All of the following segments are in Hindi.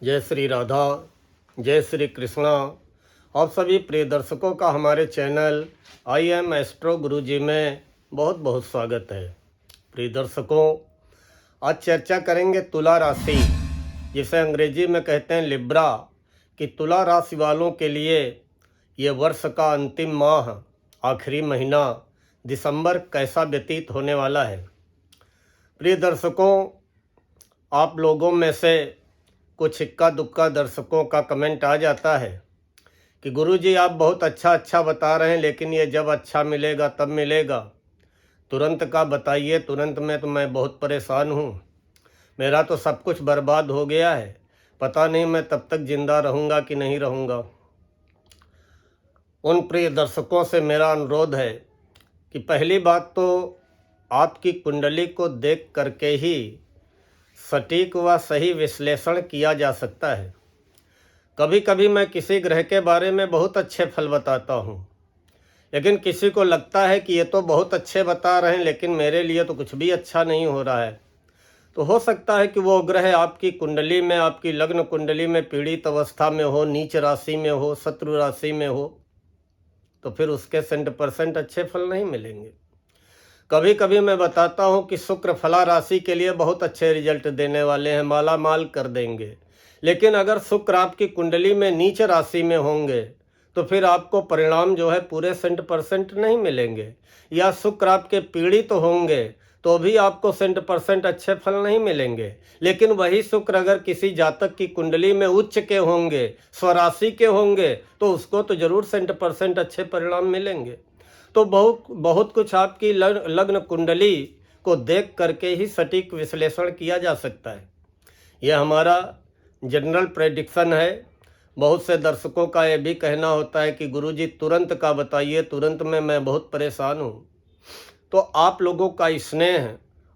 जय श्री राधा, जय श्री कृष्णा। आप सभी प्रिय दर्शकों का हमारे चैनल आई एम एस्ट्रो गुरुजी में बहुत बहुत स्वागत है। प्रिय दर्शकों, आज चर्चा करेंगे तुला राशि, जिसे अंग्रेजी में कहते हैं लिब्रा, कि तुला राशि वालों के लिए ये वर्ष का अंतिम माह, आखिरी महीना दिसंबर कैसा व्यतीत होने वाला है। प्रिय दर्शकों, आप लोगों में से कुछ इक्का दुक्का दर्शकों का कमेंट आ जाता है कि गुरुजी आप बहुत अच्छा बता रहे हैं, लेकिन ये जब अच्छा मिलेगा तब मिलेगा, तुरंत का बताइए। तुरंत में तो मैं बहुत परेशान हूँ, मेरा तो सब कुछ बर्बाद हो गया है, पता नहीं मैं तब तक जिंदा रहूँगा कि नहीं रहूँगा। उन प्रिय दर्शकों से मेरा अनुरोध है कि पहली बात तो आपकी कुंडली को देख करके ही सटीक व सही विश्लेषण किया जा सकता है। कभी कभी मैं किसी ग्रह के बारे में बहुत अच्छे फल बताता हूँ, लेकिन किसी को लगता है कि ये तो बहुत अच्छे बता रहे हैं, लेकिन मेरे लिए तो कुछ भी अच्छा नहीं हो रहा है। तो हो सकता है कि वो ग्रह आपकी कुंडली में, आपकी लग्न कुंडली में पीड़ित अवस्था में हो, नीच राशि में हो, शत्रु राशि में हो, तो फिर उसके 100% अच्छे फल नहीं मिलेंगे। कभी कभी मैं बताता हूँ कि शुक्र फला राशि के लिए बहुत अच्छे रिजल्ट देने वाले हैं, माला माल कर देंगे, लेकिन अगर शुक्र आपकी कुंडली में नीच राशि में होंगे तो फिर आपको परिणाम जो है पूरे 100% नहीं मिलेंगे। या शुक्र आपके पीड़ित होंगे तो भी आपको 100% अच्छे फल नहीं मिलेंगे। लेकिन वही शुक्र अगर किसी जातक की कुंडली में उच्च के होंगे, स्वराशि के होंगे, तो उसको तो जरूर 100% अच्छे परिणाम मिलेंगे। तो बहुत बहुत कुछ आपकी लग्न कुंडली को देख करके ही सटीक विश्लेषण किया जा सकता है। यह हमारा जनरल प्रेडिक्शन है। बहुत से दर्शकों का यह भी कहना होता है कि गुरुजी तुरंत का बताइए, तुरंत में मैं बहुत परेशान हूँ। तो आप लोगों का स्नेह,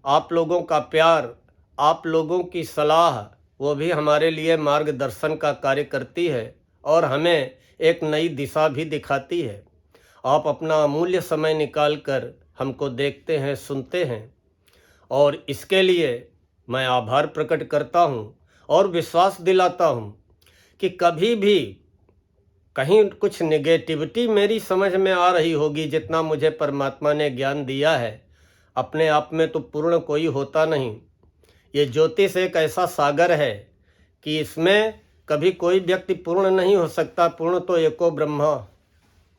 आप लोगों का प्यार, आप लोगों की सलाह, वो भी हमारे लिए मार्गदर्शन का कार्य करती है और हमें एक नई दिशा भी दिखाती है। आप अपना अमूल्य समय निकाल कर हमको देखते हैं, सुनते हैं, और इसके लिए मैं आभार प्रकट करता हूँ और विश्वास दिलाता हूँ कि कभी भी कहीं कुछ नेगेटिविटी मेरी समझ में आ रही होगी, जितना मुझे परमात्मा ने ज्ञान दिया है, अपने आप में तो पूर्ण कोई होता नहीं। ये ज्योतिष एक ऐसा सागर है कि इसमें कभी कोई व्यक्ति पूर्ण नहीं हो सकता। पूर्ण तो एको ब्रह्मा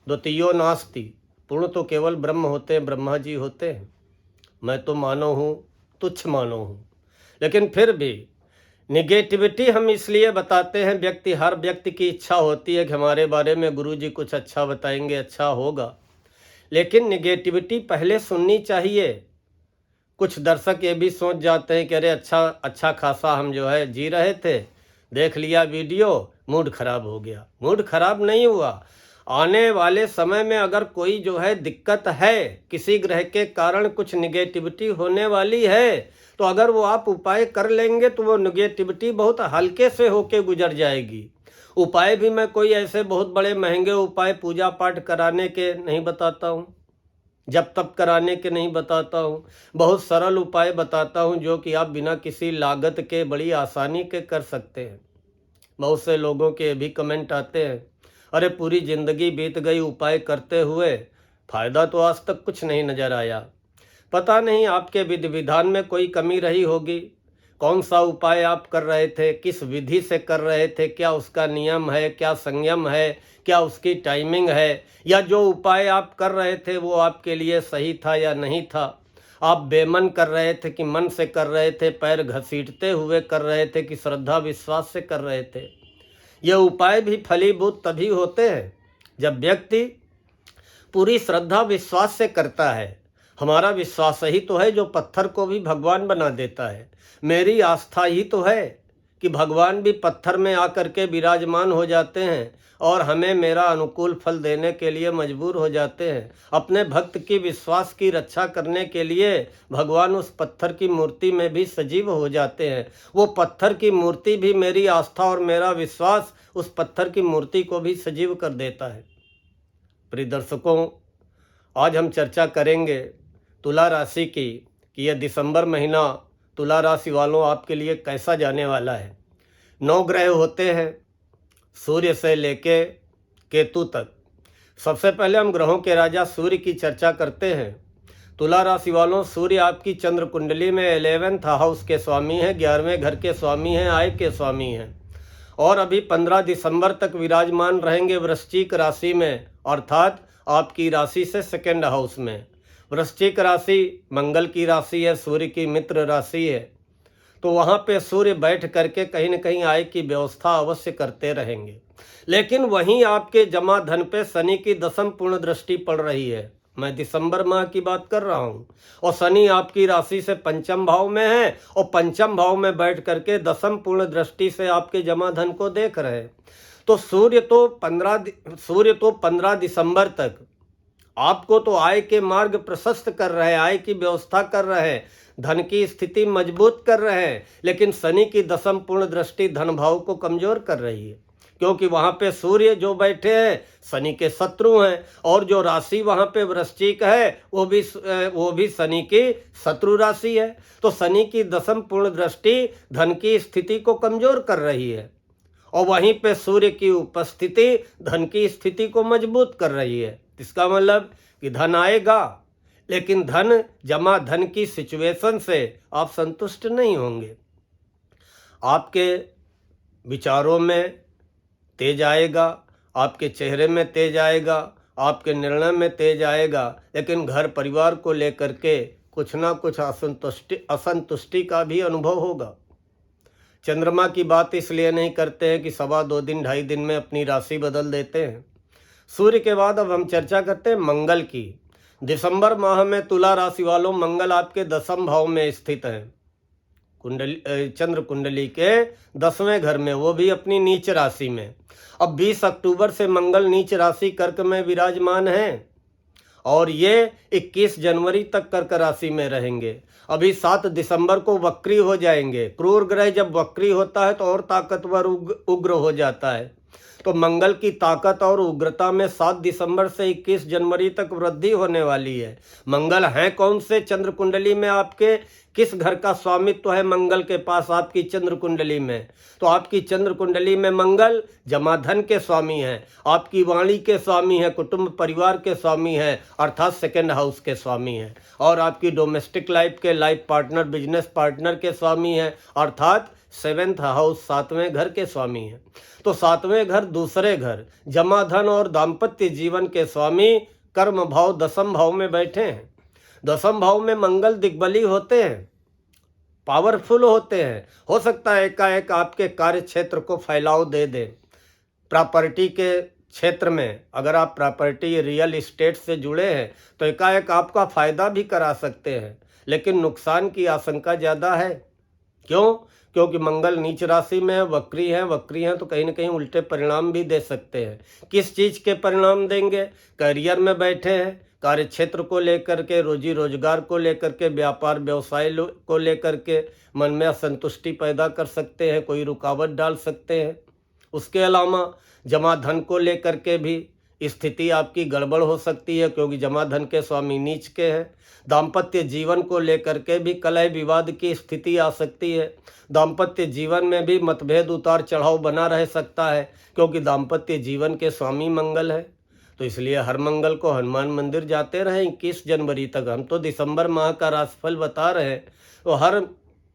द्वितीयो नास्ति, पूर्ण तो केवल ब्रह्म होते हैं, ब्रह्मा जी होते हैं। मैं तो मानव हूँ, तुच्छ मानव हूँ, लेकिन फिर भी निगेटिविटी हम इसलिए बताते हैं। हर व्यक्ति की इच्छा होती है कि हमारे बारे में गुरुजी कुछ अच्छा बताएंगे, अच्छा होगा, लेकिन निगेटिविटी पहले सुननी चाहिए। कुछ दर्शक ये भी सोच जाते हैं कि अरे अच्छा खासा हम जो है जी रहे थे, देख लिया वीडियो, मूड खराब हो गया। मूड खराब नहीं हुआ। आने वाले समय में अगर कोई जो है दिक्कत है, किसी ग्रह के कारण कुछ निगेटिविटी होने वाली है, तो अगर वो आप उपाय कर लेंगे तो वो निगेटिविटी बहुत हल्के से होके गुजर जाएगी। उपाय भी मैं कोई ऐसे बहुत बड़े महंगे उपाय पूजा पाठ कराने के नहीं बताता हूँ, जब तब कराने के नहीं बताता हूँ। बहुत सरल उपाय बताता हूँ जो कि आप बिना किसी लागत के बड़ी आसानी के कर सकते हैं। बहुत से लोगों के भी कमेंट आते हैं, अरे पूरी ज़िंदगी बीत गई उपाय करते हुए, फ़ायदा तो आज तक कुछ नहीं नज़र आया। पता नहीं आपके विधि विधान में कोई कमी रही होगी। कौन सा उपाय आप कर रहे थे, किस विधि से कर रहे थे, क्या उसका नियम है, क्या संयम है, क्या उसकी टाइमिंग है, या जो उपाय आप कर रहे थे वो आपके लिए सही था या नहीं था। आप बेमन कर रहे थे कि मन से कर रहे थे, पैर घसीटते हुए कर रहे थे कि श्रद्धा विश्वास से कर रहे थे। ये उपाय भी फलीभूत तभी होते हैं जब व्यक्ति पूरी श्रद्धा विश्वास से करता है। हमारा विश्वास ही तो है जो पत्थर को भी भगवान बना देता है। मेरी आस्था ही तो है कि भगवान भी पत्थर में आकर के विराजमान हो जाते हैं और हमें मेरा अनुकूल फल देने के लिए मजबूर हो जाते हैं। अपने भक्त की विश्वास की रक्षा करने के लिए भगवान उस पत्थर की मूर्ति में भी सजीव हो जाते हैं। वो पत्थर की मूर्ति भी मेरी आस्था और मेरा विश्वास उस पत्थर की मूर्ति को भी सजीव कर देता है। प्रिय दर्शकों, आज हम चर्चा करेंगे तुला राशि की कि यह दिसंबर महीना तुला राशि वालों आपके लिए कैसा जाने वाला है। 9 ग्रह होते हैं सूर्य से लेके केतु तक। सबसे पहले हम ग्रहों के राजा सूर्य की चर्चा करते हैं। तुला राशि वालों, सूर्य आपकी चंद्र कुंडली में 11th हाउस के स्वामी हैं, 11वें घर के स्वामी हैं, आय के स्वामी हैं और अभी 15 दिसंबर तक विराजमान रहेंगे वृश्चिक राशि में, अर्थात आपकी राशि से 2nd हाउस में। वृश्चिक राशि मंगल की राशि है, सूर्य की मित्र राशि है, तो वहाँ पे सूर्य बैठ करके कहीं न कहीं आय की व्यवस्था अवश्य करते रहेंगे। लेकिन वहीं आपके जमा धन पे शनि की 10वीं पूर्ण दृष्टि पड़ रही है। मैं दिसंबर माह की बात कर रहा हूँ और शनि आपकी राशि से 5th भाव में है और 5th भाव में बैठ करके 10वीं पूर्ण दृष्टि से आपके जमा धन को देख रहे हैं। तो सूर्य तो 15 दिसंबर तक आपको तो आय के मार्ग प्रशस्त कर रहे हैं, आय की व्यवस्था कर रहे हैं, धन की स्थिति मजबूत कर रहे हैं, लेकिन शनि की 10वीं पूर्ण दृष्टि धन भाव को कमजोर कर रही है, क्योंकि वहां पे सूर्य जो बैठे हैं शनि के शत्रु हैं और जो राशि वहां पे वृश्चिक है वो भी शनि की शत्रु राशि है। तो शनि की 10वीं पूर्ण दृष्टि धन की स्थिति को कमजोर कर रही है और वहीं पे सूर्य की उपस्थिति धन की स्थिति को मजबूत कर रही है। इसका मतलब कि धन आएगा, लेकिन धन जमा धन की सिचुएशन से आप संतुष्ट नहीं होंगे। आपके विचारों में तेज आएगा, आपके चेहरे में तेज आएगा, आपके निर्णय में तेज आएगा, लेकिन घर परिवार को लेकर के कुछ ना कुछ असंतुष्टि का भी अनुभव होगा। चंद्रमा की बात इसलिए नहीं करते हैं कि 2.25 दिन 2.5 दिन में अपनी राशि बदल देते हैं। सूर्य के बाद अब हम चर्चा करते हैं मंगल की। दिसंबर माह में तुला राशि वालों, मंगल आपके 10th भाव में स्थित है, चंद्र कुंडली के 10वें घर में, वो भी अपनी नीच राशि में। अब 20 अक्टूबर से मंगल नीच राशि कर्क में विराजमान है और ये 21 जनवरी तक कर्क राशि में रहेंगे। अभी 7 दिसंबर को वक्री हो जाएंगे। क्रूर ग्रह जब वक्री होता है तो और ताकतवर उग्र हो जाता है। तो मंगल की ताकत और उग्रता में 7 दिसंबर से 21 जनवरी तक वृद्धि होने वाली है। मंगल हैं कौन से चंद्र कुंडली में, आपके किस घर का स्वामित्व है मंगल के पास आपकी चंद्र कुंडली में? तो आपकी चंद्र कुंडली में मंगल जमाधन के स्वामी हैं, आपकी वाणी के स्वामी हैं, कुटुंब परिवार के स्वामी हैं, अर्थात 2nd हाउस के स्वामी हैं, और आपकी डोमेस्टिक लाइफ के लाइफ पार्टनर, बिजनेस पार्टनर के स्वामी हैं, अर्थात 7th हाउस 7वें घर के स्वामी हैं। तो 7वें घर, दूसरे घर, जमाधन और दाम्पत्य जीवन के स्वामी कर्म भाव 10th भाव में बैठे हैं। 10th भाव में मंगल दिग्बली होते हैं, पावरफुल होते हैं। हो सकता है एकाएक आपके कार्य क्षेत्र को फैलाव दे दे। प्रॉपर्टी के क्षेत्र में अगर आप प्रॉपर्टी रियल इस्टेट से जुड़े हैं तो एकाएक आपका फायदा भी करा सकते हैं, लेकिन नुकसान की आशंका ज़्यादा है। क्यों? क्योंकि मंगल नीच राशि में है, वक्री हैं तो कहीं ना कहीं उल्टे परिणाम भी दे सकते हैं। किस चीज़ के परिणाम देंगे? करियर में बैठे हैं, कार्य क्षेत्र को लेकर के, रोजी रोजगार को लेकर के, व्यापार व्यवसाय को लेकर के मन में असंतुष्टि पैदा कर सकते हैं, कोई रुकावट डाल सकते हैं। उसके अलावा जमा धन को लेकर के भी स्थिति आपकी गड़बड़ हो सकती है, क्योंकि जमा धन के स्वामी नीच के हैं। दाम्पत्य जीवन को लेकर के भी कलह विवाद की स्थिति आ सकती है। दाम्पत्य जीवन में भी मतभेद, उतार चढ़ाव बना रह सकता है, क्योंकि दाम्पत्य जीवन के स्वामी मंगल है। तो इसलिए हर मंगल को हनुमान मंदिर जाते रहें 21 जनवरी तक। हम तो दिसंबर माह का राशिफल बता रहे हैं, तो हर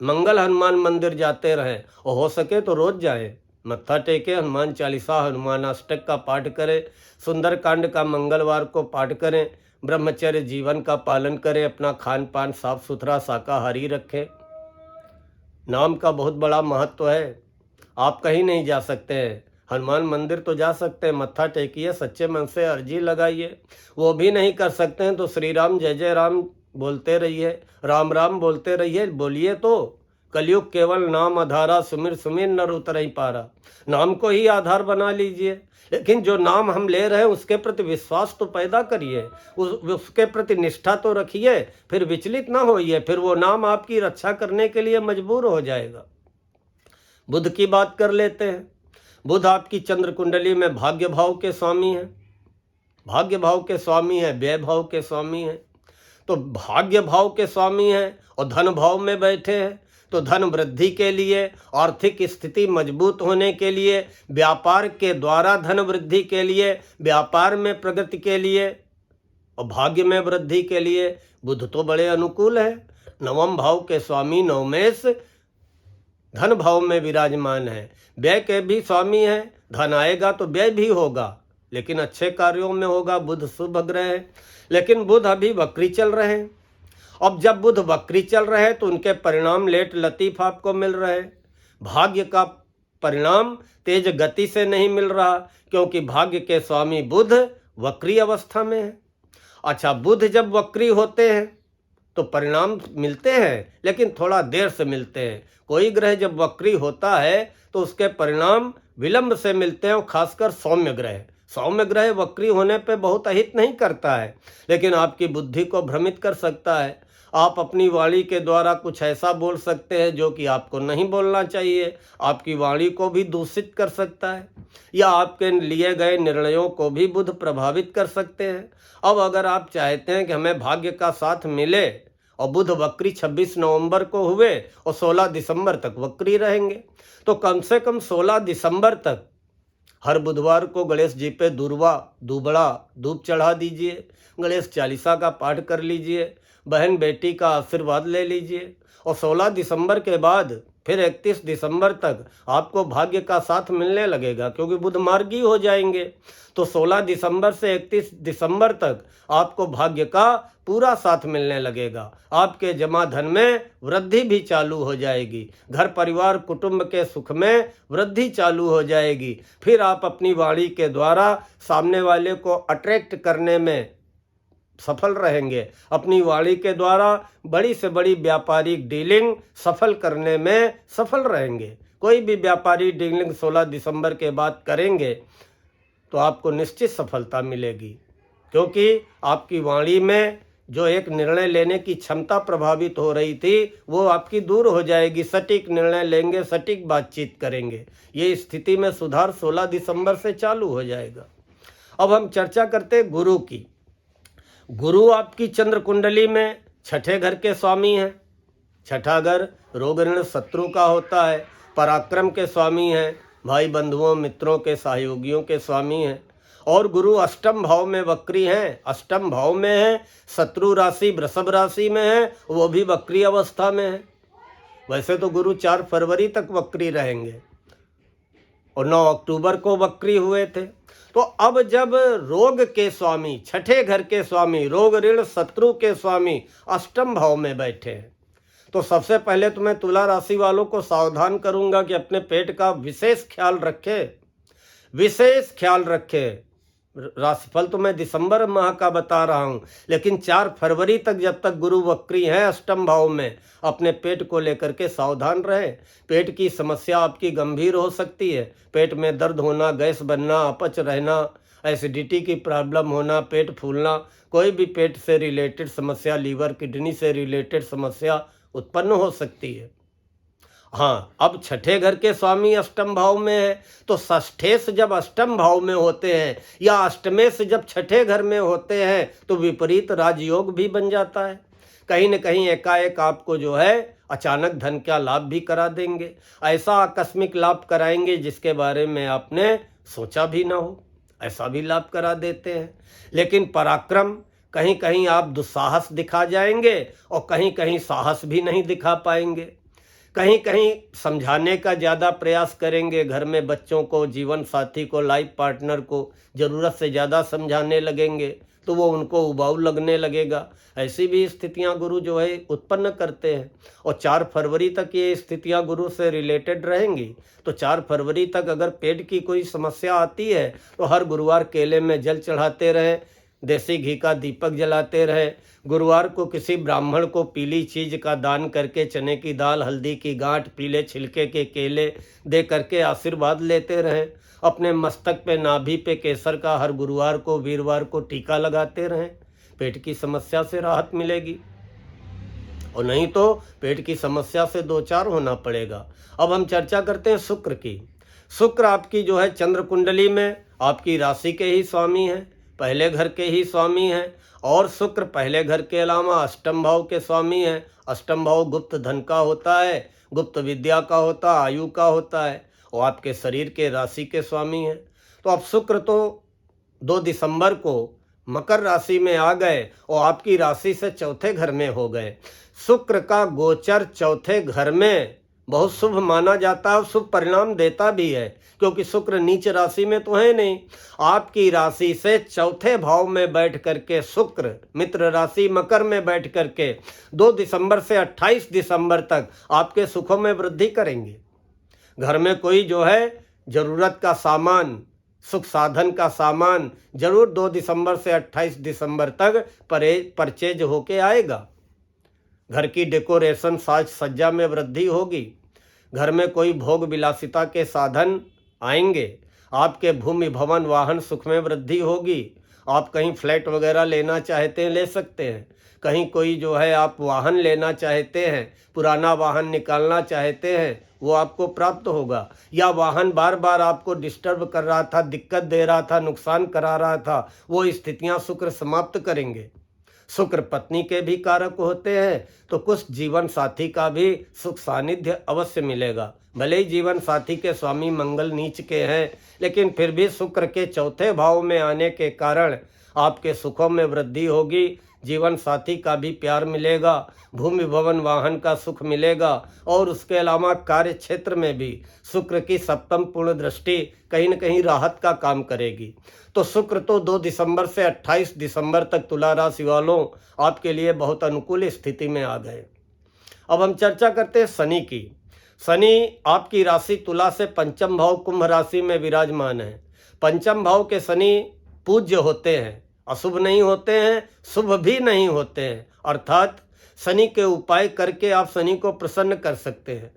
मंगल हनुमान मंदिर जाते रहें और हो सके तो रोज जाएं, मत्था टेके, हनुमान चालीसा, हनुमान अष्टक का पाठ करें, सुंदरकांड का मंगलवार को पाठ करें, ब्रह्मचर्य जीवन का पालन करें, अपना खान पान साफ सुथरा शाकाहारी रखें। नाम का बहुत बड़ा महत्व है। आप कहीं नहीं जा सकते हैं, हनुमान मंदिर तो जा सकते हैं, मत्था टेकिए, सच्चे मन से अर्जी लगाइए। वो भी नहीं कर सकते हैं तो श्री राम जय जय राम बोलते रहिए, राम राम बोलते रहिए, बोलिए। तो कलयुग केवल नाम आधारा, सुमिर सुमिर नर उतरहि पारा। नाम को ही आधार बना लीजिए, लेकिन जो नाम हम ले रहे हैं उसके प्रति विश्वास तो पैदा करिए, उसके प्रति निष्ठा तो रखिए, फिर विचलित ना होइए, फिर वो नाम आपकी रक्षा करने के लिए मजबूर हो जाएगा। बुध की बात कर लेते हैं। बुध आपकी चंद्र कुंडली में भाग्य भाव के स्वामी हैं, भाग्य भाव के स्वामी हैं, व्यय भाव के स्वामी हैं। तो भाग्य भाव के स्वामी हैं और धन भाव में बैठे हैं, तो धन वृद्धि के लिए, आर्थिक स्थिति मजबूत होने के लिए, व्यापार के द्वारा धन वृद्धि के लिए, व्यापार में प्रगति के लिए और भाग्य में वृद्धि के लिए बुध तो बड़े अनुकूल है। नवम भाव के स्वामी नवमेश धन भाव में विराजमान है, व्यय के भी स्वामी है। धन आएगा तो व्यय भी होगा, लेकिन अच्छे कार्यों में होगा। बुध शुभ ग्रह है, लेकिन बुध अभी वक्री चल रहे हैं। अब जब बुध वक्री चल रहे हैं तो उनके परिणाम लेट लतीफ आपको मिल रहे हैं। भाग्य का परिणाम तेज गति से नहीं मिल रहा, क्योंकि भाग्य के स्वामी बुध वक्री अवस्था में है। अच्छा, बुध जब वक्री होते हैं तो परिणाम मिलते हैं, लेकिन थोड़ा देर से मिलते हैं। कोई ग्रह जब वक्री होता है तो उसके परिणाम विलंब से मिलते हैं, और खासकर सौम्य ग्रह वक्री होने पे बहुत अहित नहीं करता है, लेकिन आपकी बुद्धि को भ्रमित कर सकता है। आप अपनी वाणी के द्वारा कुछ ऐसा बोल सकते हैं जो कि आपको नहीं बोलना चाहिए, आपकी वाणी को भी दूषित कर सकता है, या आपके लिए गए निर्णयों को भी बुध प्रभावित कर सकते हैं। अब अगर आप चाहते हैं कि हमें भाग्य का साथ मिले, और बुध वक्री 26 नवंबर को हुए और 16 दिसंबर तक वक्री रहेंगे, तो कम से कम 16 दिसंबर तक हर बुधवार को गणेश जी पे दूर्वा दूबड़ा धूप चढ़ा दीजिए, गणेश चालीसा का पाठ कर लीजिए, बहन बेटी का आशीर्वाद ले लीजिए, और 16 दिसंबर के बाद फिर 31 दिसंबर तक आपको भाग्य का साथ मिलने लगेगा, क्योंकि बुध मार्गी हो जाएंगे। तो 16 दिसंबर से 31 दिसंबर तक आपको भाग्य का पूरा साथ मिलने लगेगा। आपके जमा धन में वृद्धि भी चालू हो जाएगी, घर परिवार कुटुंब के सुख में वृद्धि चालू हो जाएगी। फिर आप अपनी वाणी के द्वारा सामने वाले को अट्रैक्ट करने में सफल रहेंगे, अपनी वाणी के द्वारा बड़ी से बड़ी व्यापारिक डीलिंग सफल करने में सफल रहेंगे। कोई भी व्यापारिक डीलिंग 16 दिसंबर के बाद करेंगे तो आपको निश्चित सफलता मिलेगी, क्योंकि आपकी वाणी में जो एक निर्णय लेने की क्षमता प्रभावित हो रही थी वो आपकी दूर हो जाएगी। सटीक निर्णय लेंगे, सटीक बातचीत करेंगे। ये स्थिति में सुधार 16 दिसंबर से चालू हो जाएगा। अब हम चर्चा करते हैं गुरु की। गुरु आपकी चंद्र कुंडली में छठे घर के स्वामी हैं। छठा घर रोग ऋण शत्रु का होता है, पराक्रम के स्वामी हैं, भाई बंधुओं मित्रों के सहयोगियों के स्वामी हैं। और गुरु अष्टम भाव में वक्री हैं, अष्टम भाव में है, शत्रु राशि वृषभ राशि में है, वो भी वक्री अवस्था में है। वैसे तो गुरु 4 फरवरी तक वक्री रहेंगे और 9 अक्टूबर को वक्री हुए थे। तो अब जब रोग के स्वामी, छठे घर के स्वामी, रोग ऋण शत्रु के स्वामी अष्टम भाव में बैठे हैं, तो सबसे पहले तो मैं तुला राशि वालों को सावधान करूंगा कि अपने पेट का विशेष ख्याल रखें। राशिफल तो मैं दिसंबर माह का बता रहा हूं, लेकिन 4 फरवरी तक जब तक गुरु वक्री हैं अष्टम भाव में, अपने पेट को लेकर के सावधान रहें। पेट की समस्या आपकी गंभीर हो सकती है। पेट में दर्द होना, गैस बनना, अपच रहना, एसिडिटी की प्रॉब्लम होना, पेट फूलना, कोई भी पेट से रिलेटेड समस्या, लीवर किडनी से रिलेटेड समस्या उत्पन्न हो सकती है। हाँ, अब छठे घर के स्वामी अष्टम भाव में है, तो षष्ठेश जब अष्टम भाव में होते हैं या अष्टमेश जब छठे घर में होते हैं तो विपरीत राजयोग भी बन जाता है। कहीं न कहीं एकाएक आपको जो है अचानक धन का लाभ भी करा देंगे। ऐसा आकस्मिक लाभ कराएंगे जिसके बारे में आपने सोचा भी ना हो, ऐसा भी लाभ करा देते हैं। लेकिन पराक्रम, कहीं कहीं आप दुस्साहस दिखा जाएंगे और कहीं कहीं साहस भी नहीं दिखा पाएंगे। कहीं कहीं समझाने का ज़्यादा प्रयास करेंगे, घर में बच्चों को, जीवन साथी को, लाइफ पार्टनर को ज़रूरत से ज़्यादा समझाने लगेंगे तो वो उनको उबाऊ लगने लगेगा। ऐसी भी स्थितियां गुरु जो है उत्पन्न करते हैं। और 4 फरवरी तक ये स्थितियां गुरु से रिलेटेड रहेंगी। तो 4 फरवरी तक अगर पेट की कोई समस्या आती है तो हर गुरुवार केले में जल चढ़ाते रहें, देसी घी का दीपक जलाते रहें। गुरुवार को किसी ब्राह्मण को पीली चीज़ का दान करके, चने की दाल, हल्दी की गांठ, पीले छिलके के केले दे करके आशीर्वाद लेते रहें। अपने मस्तक पे, नाभि पे केसर का हर गुरुवार को, वीरवार को टीका लगाते रहें। पेट की समस्या से राहत मिलेगी, और नहीं तो पेट की समस्या से 2-4 होना पड़ेगा। अब हम चर्चा करते हैं शुक्र की। शुक्र आपकी जो है चंद्र कुंडली में आपकी राशि के ही स्वामी हैं, पहले घर के ही स्वामी हैं। और शुक्र पहले घर के अलावा अष्टम भाव के स्वामी हैं। अष्टम भाव गुप्त धन का होता है, गुप्त विद्या का होता है, आयु का होता है, और आपके शरीर के राशि के स्वामी हैं। तो अब शुक्र तो 2 दिसंबर को मकर राशि में आ गए और आपकी राशि से चौथे घर में हो गए। शुक्र का गोचर चौथे घर में बहुत शुभ माना जाता है और शुभ परिणाम देता भी है, क्योंकि शुक्र नीच राशि में तो है नहीं। आपकी राशि से चौथे भाव में बैठ करके शुक्र मित्र राशि मकर में बैठ करके 2 दिसंबर से 28 दिसंबर तक आपके सुखों में वृद्धि करेंगे। घर में कोई जो है जरूरत का सामान, सुख साधन का सामान जरूर 2 दिसंबर से 28 दिसंबर तक परचेज होके आएगा। घर की डेकोरेशन साज सज्जा में वृद्धि होगी। घर में कोई भोग विलासिता के साधन आएंगे। आपके भूमि भवन वाहन सुख में वृद्धि होगी। आप कहीं फ्लैट वगैरह लेना चाहते हैं, ले सकते हैं। कहीं कोई जो है आप वाहन लेना चाहते हैं, पुराना वाहन निकालना चाहते हैं, वो आपको प्राप्त होगा। या वाहन बार बार आपको डिस्टर्ब कर रहा था, दिक्कत दे रहा था, नुकसान करा रहा था, वो स्थितियां शुक्र समाप्त करेंगे। शुक्र पत्नी के भी कारक होते हैं, तो कुछ जीवन साथी का भी सुख सानिध्य अवश्य मिलेगा। भले ही जीवन साथी के स्वामी मंगल नीच के हैं, लेकिन फिर भी शुक्र के चौथे भाव में आने के कारण आपके सुखों में वृद्धि होगी। जीवन साथी का भी प्यार मिलेगा, भूमि भवन वाहन का सुख मिलेगा, और उसके अलावा कार्य क्षेत्र में भी शुक्र की सप्तम पूर्ण दृष्टि कहीं न कहीं राहत का काम करेगी। तो शुक्र तो 2 दिसंबर से 28 दिसंबर तक तुला राशि वालों आपके लिए बहुत अनुकूल स्थिति में आ गए। अब हम चर्चा करते हैं शनि की। शनि आपकी राशि तुला से पंचम भाव कुंभ राशि में विराजमान है। पंचम भाव के शनि पूज्य होते हैं, अशुभ नहीं होते हैं, शुभ भी नहीं होते हैं। अर्थात शनि के उपाय करके आप शनि को प्रसन्न कर सकते हैं।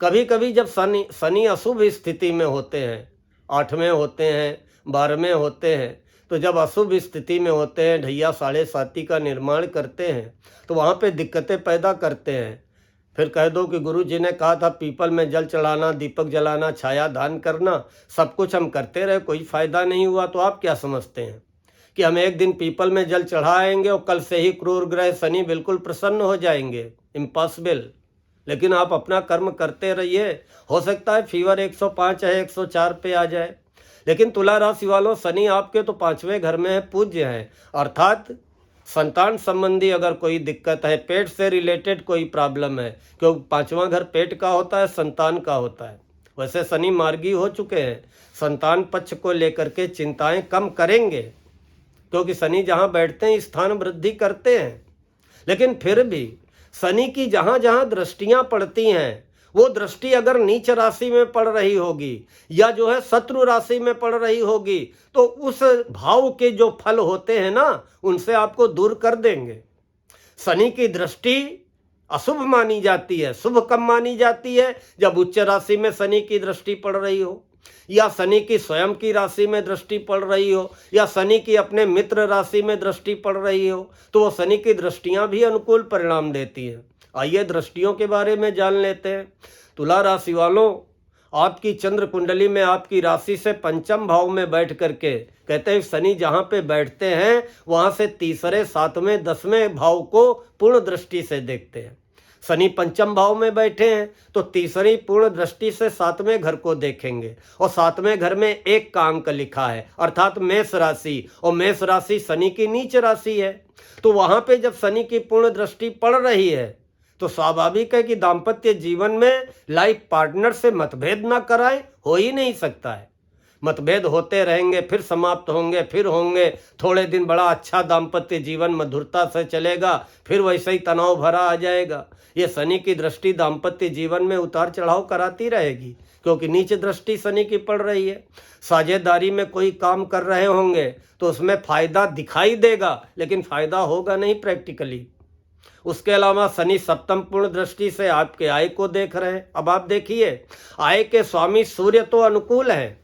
कभी कभी जब शनि अशुभ स्थिति में होते हैं, 8वें होते हैं, 12वें होते हैं, तो जब अशुभ स्थिति में होते हैं, ढैया साढ़े साती का निर्माण करते हैं, तो वहाँ पे दिक्कतें पैदा करते हैं। फिर कह दो कि गुरु जी ने कहा था पीपल में जल चढ़ाना, दीपक जलाना, छाया दान करना, सब कुछ हम करते रहे, कोई फायदा नहीं हुआ, तो आप क्या समझते हैं कि हम एक दिन पीपल में जल चढ़ाएंगे और कल से ही क्रूर ग्रह शनि बिल्कुल प्रसन्न हो जाएंगे? इम्पॉसिबल। लेकिन आप अपना कर्म करते रहिए, हो सकता है फीवर 105 है 104 पे आ जाए। लेकिन तुला राशि वालों, शनि आपके तो 5वें घर में है, पूज्य है। अर्थात संतान संबंधी अगर कोई दिक्कत है, पेट से रिलेटेड कोई प्रॉब्लम है, क्योंकि 5वां घर पेट का होता है, संतान का होता है। वैसे शनि मार्गी हो चुके हैं, संतान पक्ष को लेकर के चिंताएं कम करेंगे, क्योंकि शनि जहाँ बैठते हैं स्थान वृद्धि करते हैं। लेकिन फिर भी शनि की जहाँ जहाँ दृष्टियाँ पड़ती हैं, वो दृष्टि अगर नीच राशि में पड़ रही होगी या जो है शत्रु राशि में पड़ रही होगी, तो उस भाव के जो फल होते हैं ना, उनसे आपको दूर कर देंगे। शनि की दृष्टि अशुभ मानी जाती है, शुभ कम मानी जाती है जब उच्च राशि में शनि की दृष्टि पड़ रही हो, या शनि की स्वयं की राशि में दृष्टि पड़ रही हो, या शनि की अपने मित्र राशि में दृष्टि पड़ रही हो, तो वो शनि की दृष्टियां भी अनुकूल परिणाम देती हैं। आइए दृष्टियों के बारे में जान लेते हैं। तुला राशि वालों, आपकी चंद्र कुंडली में आपकी राशि से पंचम भाव में बैठ करके कहते हैं शनि जहाँ पे बैठते हैं वहाँ से तीसरे, 7वें, 10वें भाव को पूर्ण दृष्टि से देखते हैं। शनि पंचम भाव में बैठे हैं तो तीसरी पूर्ण दृष्टि से 7वें घर को देखेंगे, और 7वें घर में 1 का अंक लिखा है, अर्थात मेष राशि, और मेष राशि शनि की नीच राशि है। तो वहाँ पे जब शनि की पूर्ण दृष्टि पड़ रही है तो स्वाभाविक है कि दाम्पत्य जीवन में लाइफ पार्टनर से मतभेद ना कराएं, हो ही नहीं सकता है। मतभेद होते रहेंगे, फिर समाप्त होंगे, फिर होंगे, थोड़े दिन बड़ा अच्छा दाम्पत्य जीवन मधुरता से चलेगा, फिर वैसे ही तनाव भरा आ जाएगा। ये शनि की दृष्टि दाम्पत्य जीवन में उतार चढ़ाव कराती रहेगी, क्योंकि नीच दृष्टि शनि की पड़ रही है। साझेदारी में कोई काम कर रहे होंगे तो उसमें फायदा दिखाई देगा, लेकिन फायदा होगा नहीं प्रैक्टिकली। उसके अलावा शनि सप्तम पूर्ण दृष्टि से आपके आय को देख रहे हैं। अब आप देखिए, आय के स्वामी सूर्य तो अनुकूल हैं,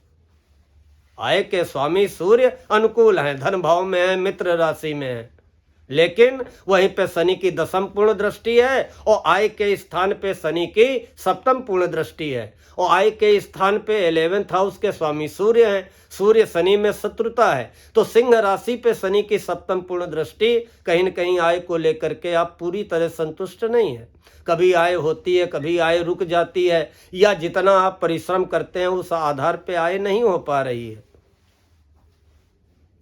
आय के स्वामी सूर्य अनुकूल हैं, धन भाव में है, मित्र राशि में है, लेकिन वहीं पे शनि की दशम पूर्ण दृष्टि है और आय के स्थान पे शनि की सप्तम पूर्ण दृष्टि है और आय के स्थान पे 11th हाउस के स्वामी सूर्य हैं। सूर्य शनि में शत्रुता है, तो सिंह राशि पे शनि की सप्तम पूर्ण दृष्टि कहीं न कहीं आय को लेकर के आप पूरी तरह संतुष्ट नहीं है। कभी आय होती है, कभी आय रुक जाती है, या जितना आप परिश्रम करते हैं उस आधार पे आय नहीं हो पा रही है,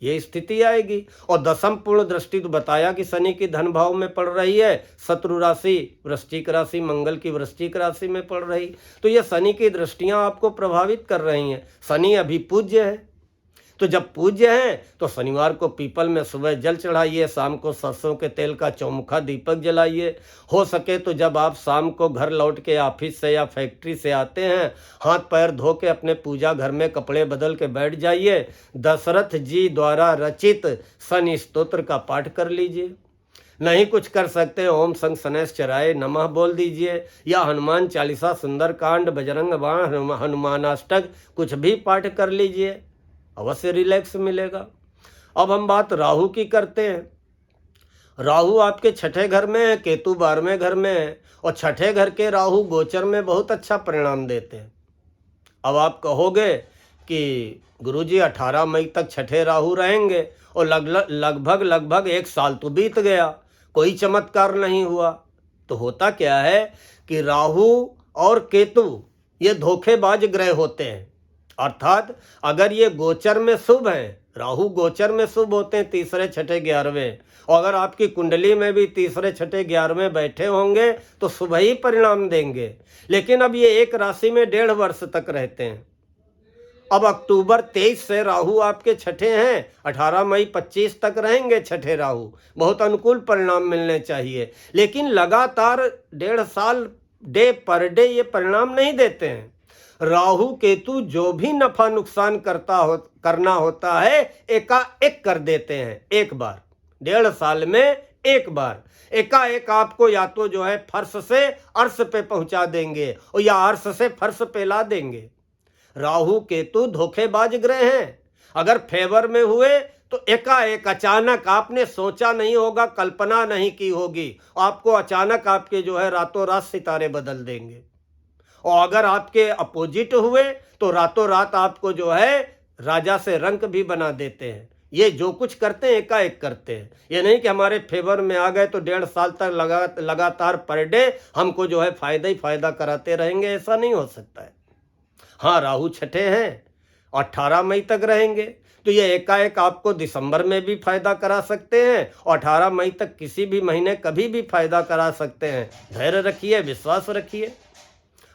ये स्थिति आएगी। और दशम पूर्ण दृष्टि तो बताया कि शनि की धन भाव में पड़ रही है, शत्रु राशि वृश्चिक राशि, मंगल की वृश्चिक राशि में पड़ रही, तो ये शनि की दृष्टियां आपको प्रभावित कर रही हैं। शनि अभी पूज्य है, तो जब पूज्य है तो शनिवार को पीपल में सुबह जल चढ़ाइए, शाम को सरसों के तेल का चौमुखा दीपक जलाइए। हो सके तो जब आप शाम को घर लौट के ऑफिस से या फैक्ट्री से आते हैं, हाथ पैर धो के अपने पूजा घर में कपड़े बदल के बैठ जाइए, दशरथ जी द्वारा रचित शनि स्तोत्र का पाठ कर लीजिए। नहीं कुछ कर सकते, ओम संग शनैश्चराय नमः बोल दीजिए, या हनुमान चालीसा, सुंदरकांड, बजरंग बाण, हनुमानाष्टक कुछ भी पाठ कर लीजिए, अवश्य रिलैक्स मिलेगा। अब हम बात राहु की करते हैं। राहु आपके छठे घर में है, केतु 12वें घर में है, और छठे घर के राहु गोचर में बहुत अच्छा परिणाम देते हैं। अब आप कहोगे कि गुरुजी 18 मई तक छठे राहु रहेंगे और लगभग 1 साल तो बीत गया, कोई चमत्कार नहीं हुआ। तो होता क्या है कि राहु और केतु ये धोखेबाज ग्रह होते हैं, अर्थात अगर ये गोचर में शुभ हैं, राहु गोचर में शुभ होते हैं 3रे, 6ठे, 11वें, और अगर आपकी कुंडली में भी 3रे, 6ठे, 11वें बैठे होंगे तो शुभ ही परिणाम देंगे। लेकिन अब ये एक राशि में 1.5 वर्ष तक रहते हैं। अब अक्टूबर 23 से राहु आपके छठे हैं, 18 मई 25 तक रहेंगे छठे राहु, बहुत अनुकूल परिणाम मिलने चाहिए। लेकिन लगातार 1.5 साल डे पर डे ये परिणाम नहीं देते हैं। राहु केतु जो भी नफा नुकसान करना होता है एकाएक कर देते हैं, एक बार 1.5 साल में एक बार एकाएक आपको या तो जो है फर्श से अर्श पे पहुंचा देंगे और या अर्श से फर्श पे ला देंगे। राहु केतु धोखेबाज ग्रह हैं। अगर फेवर में हुए तो एकाएक अचानक, आपने सोचा नहीं होगा, कल्पना नहीं की होगी, आपको अचानक आपके जो है रातों रात सितारे बदल देंगे। और अगर आपके अपोजिट हुए तो रातों रात आपको जो है राजा से रंक भी बना देते हैं। ये जो कुछ करते हैं एकाएक करते हैं, ये नहीं कि हमारे फेवर में आ गए तो 1.5 साल तक लगातार पर डे हमको जो है फायदा ही फायदा कराते रहेंगे, ऐसा नहीं हो सकता है। हाँ, राहु छठे हैं, 18 मई तक रहेंगे, तो ये एकाएक आपको दिसंबर में भी फायदा करा सकते हैं और 18 मई तक किसी भी महीने कभी भी फायदा करा सकते हैं। धैर्य रखिए, विश्वास रखिए।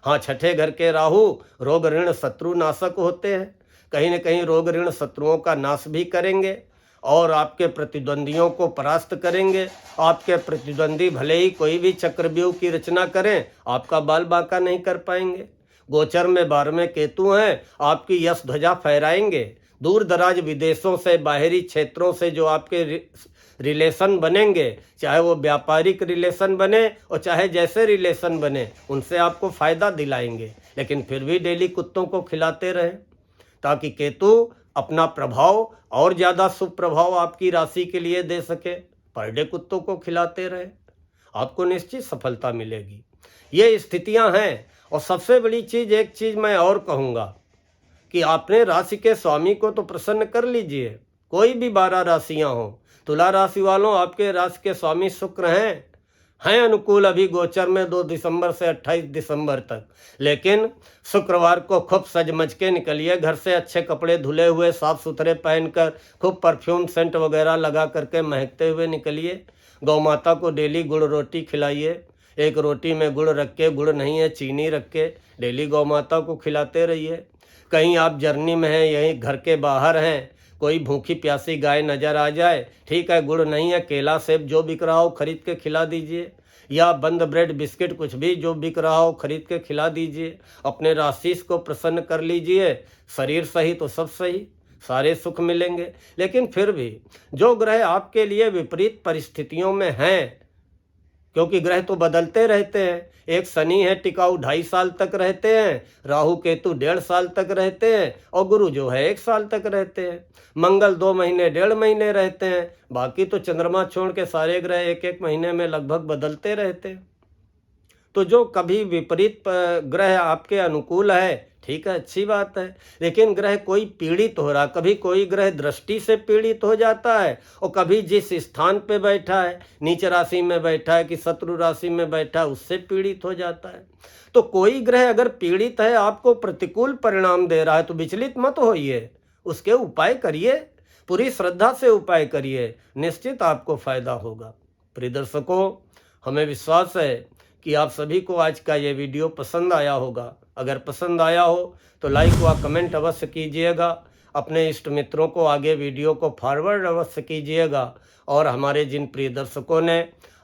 हाँ, छठे घर के राहु रोग ऋण शत्रु नाशक होते हैं, कहीं न कहीं रोग ऋण शत्रुओं का नाश भी करेंगे और आपके प्रतिद्वंदियों को परास्त करेंगे। आपके प्रतिद्वंदी भले ही कोई भी चक्रव्यूह की रचना करें, आपका बाल बांका नहीं कर पाएंगे। गोचर में 12वें केतु हैं, आपकी यश ध्वजा फहराएंगे। दूर दराज विदेशों से, बाहरी क्षेत्रों से जो आपके रिलेशन बनेंगे, चाहे वो व्यापारिक रिलेशन बने और चाहे जैसे रिलेशन बने, उनसे आपको फायदा दिलाएंगे। लेकिन फिर भी डेली कुत्तों को खिलाते रहें ताकि केतु अपना प्रभाव और ज़्यादा शुभ प्रभाव आपकी राशि के लिए दे सके। पर डे कुत्तों को खिलाते रहें, आपको निश्चित सफलता मिलेगी। ये स्थितियां हैं। और सबसे बड़ी चीज़, एक चीज़ मैं और कहूँगा कि आपने राशि के स्वामी को तो प्रसन्न कर लीजिए, कोई भी 12 राशियाँ हों। तुला राशि वालों, आपके राशि के स्वामी शुक्र हैं अनुकूल अभी गोचर में 2 दिसंबर से 28 दिसंबर तक। लेकिन शुक्रवार को खूब सजमज के निकलिए घर से, अच्छे कपड़े धुले हुए साफ सुथरे पहनकर, खूब परफ्यूम सेंट वगैरह लगा करके महकते हुए निकलिए। गौ माता को डेली गुड़ रोटी खिलाइए, एक रोटी में गुड़ रख के, गुड़ नहीं है चीनी रख के डेली गौ माता को खिलाते रहिए। कहीं आप जर्नी में हैं, यहीं घर के बाहर हैं, कोई भूखी प्यासी गाय नज़र आ जाए, ठीक है, गुड़ नहीं है, केला सेब जो बिक रहा हो खरीद के खिला दीजिए, या बंद ब्रेड बिस्किट कुछ भी जो बिक रहा हो खरीद के खिला दीजिए। अपने राशि को प्रसन्न कर लीजिए। शरीर सही तो सब सही, सारे सुख मिलेंगे। लेकिन फिर भी जो ग्रह आपके लिए विपरीत परिस्थितियों में हैं, क्योंकि ग्रह तो बदलते रहते हैं। एक शनि है टिकाऊ 2.5 साल तक रहते हैं, राहु केतु 1.5 साल तक रहते हैं और गुरु जो है 1 साल तक रहते हैं। मंगल 2 महीने 1.5 महीने रहते हैं। बाकी तो चंद्रमा छोड़ के सारे ग्रह 1-1 महीने में लगभग बदलते रहते हैं। तो जो कभी विपरीत ग्रह आपके अनुकूल है, ठीक है, अच्छी बात है। लेकिन ग्रह कोई पीड़ित हो रहा, कभी कोई ग्रह दृष्टि से पीड़ित हो जाता है और कभी जिस स्थान पे बैठा है, नीच राशि में बैठा है कि शत्रु राशि में बैठा है, उससे पीड़ित हो जाता है। तो कोई ग्रह अगर पीड़ित है, आपको प्रतिकूल परिणाम दे रहा है, तो विचलित मत होइए, उसके उपाय करिए, पूरी श्रद्धा से उपाय करिए, निश्चित आपको फायदा होगा। प्रिय दर्शकों, हमें विश्वास है कि आप सभी को आज का ये वीडियो पसंद आया होगा। अगर पसंद आया हो तो लाइक व कमेंट अवश्य कीजिएगा। अपने इष्ट मित्रों को आगे वीडियो को फॉरवर्ड अवश्य कीजिएगा। और हमारे जिन प्रिय दर्शकों ने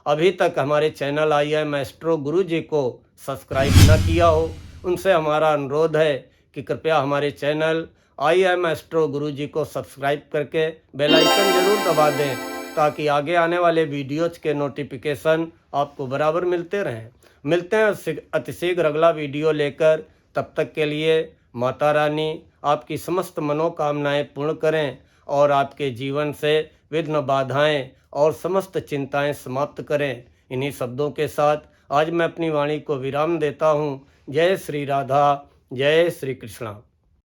अभी तक हमारे चैनल IIM एस्ट्रो गुरुजी को सब्सक्राइब न किया हो, उनसे हमारा अनुरोध है कि कृपया हमारे चैनल IIM एस्ट्रो गुरुजी को सब्सक्राइब करके बेल आइकन जरूर दबा दें, ताकि आगे आने वाले वीडियोज के नोटिफिकेशन आपको बराबर मिलते रहें। मिलते हैं अतिशीघ्र अगला वीडियो लेकर। तब तक के लिए माता रानी आपकी समस्त मनोकामनाएं पूर्ण करें और आपके जीवन से विघ्न बाधाएं और समस्त चिंताएं समाप्त करें। इन्हीं शब्दों के साथ आज मैं अपनी वाणी को विराम देता हूँ। जय श्री राधा, जय श्री कृष्णा।